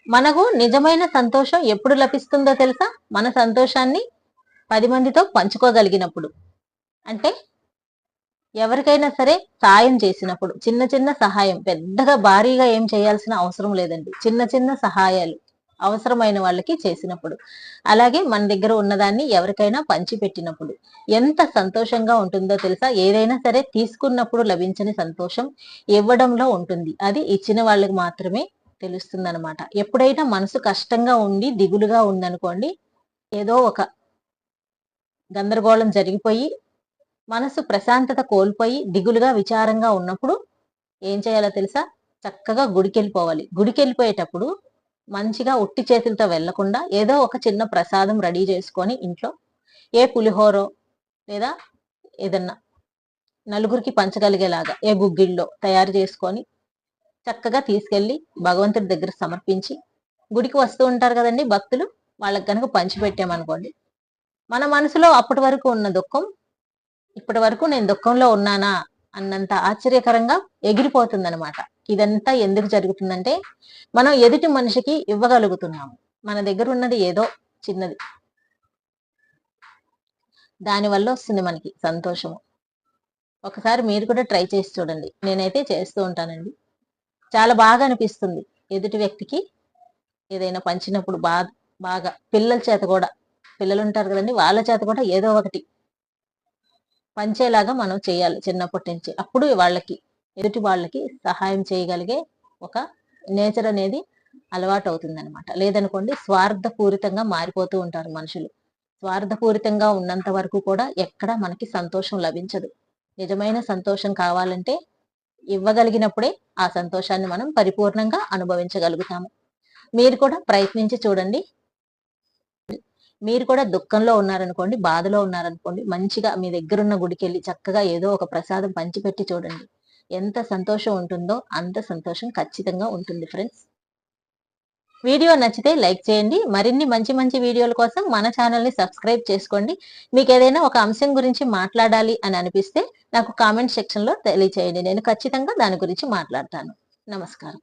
మనకు నిజమైన సంతోషం ఎప్పుడు లభిస్తుందో తెలుసా? మన సంతోషాన్ని 10 మందితో పంచుకోగలిగినప్పుడు. అంటే ఎవరికైనా సరే సాయం చేసినప్పుడు. చిన్న చిన్న సహాయం, పెద్దగా భారీగా ఏం చేయాల్సిన అవసరం లేదండి. చిన్న చిన్న సహాయాలు అవసరమైన వాళ్ళకి చేసినప్పుడు. అలాగే మన దగ్గర ఉన్నదాన్ని ఎవరికైనా పంచిపెట్టినప్పుడు ఎంత సంతోషంగా ఉంటుందో తెలుసా? ఏదైనా సరే తీసుకున్నప్పుడు లభించని సంతోషం ఇవ్వడంలో ఉంటుంది. అది ఇచ్చిన వాళ్ళకి మాత్రమే తెలుస్తుందనమాట. ఎప్పుడైనా మనసు కష్టంగా ఉండి, దిగులుగా ఉందనుకోండి, ఏదో ఒక గందరగోళం జరిగిపోయి, మనసు ప్రశాంతత కోల్పోయి, దిగులుగా, విచారంగా ఉన్నప్పుడు ఏం చేయాలో తెలుసా? చక్కగా గుడికెళ్ళిపోవాలి. గుడికెళ్ళిపోయేటప్పుడు మంచిగా ఉట్టి చేతులతో వెళ్లకుండా ఏదో ఒక చిన్న ప్రసాదం రెడీ చేసుకొని ఇంట్లో, ఏ పులిహోరో లేదా ఏదన్నా నలుగురికి పంచగలిగేలాగా ఏ గుగ్గిళ్ళో తయారు చేసుకొని చక్కగా తీసుకెళ్లి భగవంతుడి దగ్గర సమర్పించి, గుడికి వస్తూ ఉంటారు కదండి భక్తులు, వాళ్ళకి కనుక పంచిపెట్టామనుకోండి, మన మనసులో అప్పటి వరకు ఉన్న దుఃఖం, ఇప్పటి వరకు నేను దుఃఖంలో ఉన్నానా అన్నంత ఆశ్చర్యకరంగా ఎగిరిపోతుందనమాట. ఇదంతా ఎందుకు జరుగుతుందంటే, మనం ఎదుటి మనిషికి ఇవ్వగలుగుతున్నాము. మన దగ్గర ఉన్నది ఏదో చిన్నది, దానివల్ల వస్తుంది మనకి సంతోషము. ఒకసారి మీరు కూడా ట్రై చేసి చూడండి. నేనైతే చేస్తూ ఉంటానండి. చాలా బాగా అనిపిస్తుంది. ఎదుటి వ్యక్తికి ఏదైనా పంచినప్పుడు బాగా పిల్లల చేత కూడా, పిల్లలు ఉంటారు కదండి, వాళ్ళ చేత కూడా ఏదో ఒకటి పంచేలాగా మనం చేయాలి చిన్నప్పటి నుంచి. అప్పుడు ఎదుటి వాళ్ళకి సహాయం చేయగలిగే ఒక నేచర్ అనేది అలవాటు అవుతుందన్నమాట. లేదనుకోండి స్వార్థపూరితంగా మారిపోతూ ఉంటారు మనుషులు. స్వార్థపూరితంగా ఉన్నంత వరకు కూడా ఎక్కడ మనకి సంతోషం లభించదు. నిజమైన సంతోషం కావాలంటే ఇవ్వగలిగినప్పుడే ఆ సంతోషాన్ని మనం పరిపూర్ణంగా అనుభవించగలుగుతాము. మీరు కూడా ప్రయత్నించి చూడండి. మీరు కూడా దుఃఖంలో ఉన్నారనుకోండి, బాధలో ఉన్నారనుకోండి, మంచిగా మీ దగ్గరున్న గుడికెళ్ళి చక్కగా ఏదో ఒక ప్రసాదం పంచిపెట్టి చూడండి. ఎంత సంతోషం ఉంటుందో అంత సంతోషం ఖచ్చితంగా ఉంటుంది ఫ్రెండ్స్. వీడియో నచ్చితే లైక్ చేయండి. మరిన్ని మంచి మంచి వీడియోల కోసం మన ఛానల్ని సబ్స్క్రైబ్ చేసుకోండి. మీకు ఏదైనా ఒక అంశం గురించి మాట్లాడాలి అని అనిపిస్తే నాకు కామెంట్ సెక్షన్లో తెలియచేయండి. నేను ఖచ్చితంగా దాని గురించి మాట్లాడతాను. నమస్కారం.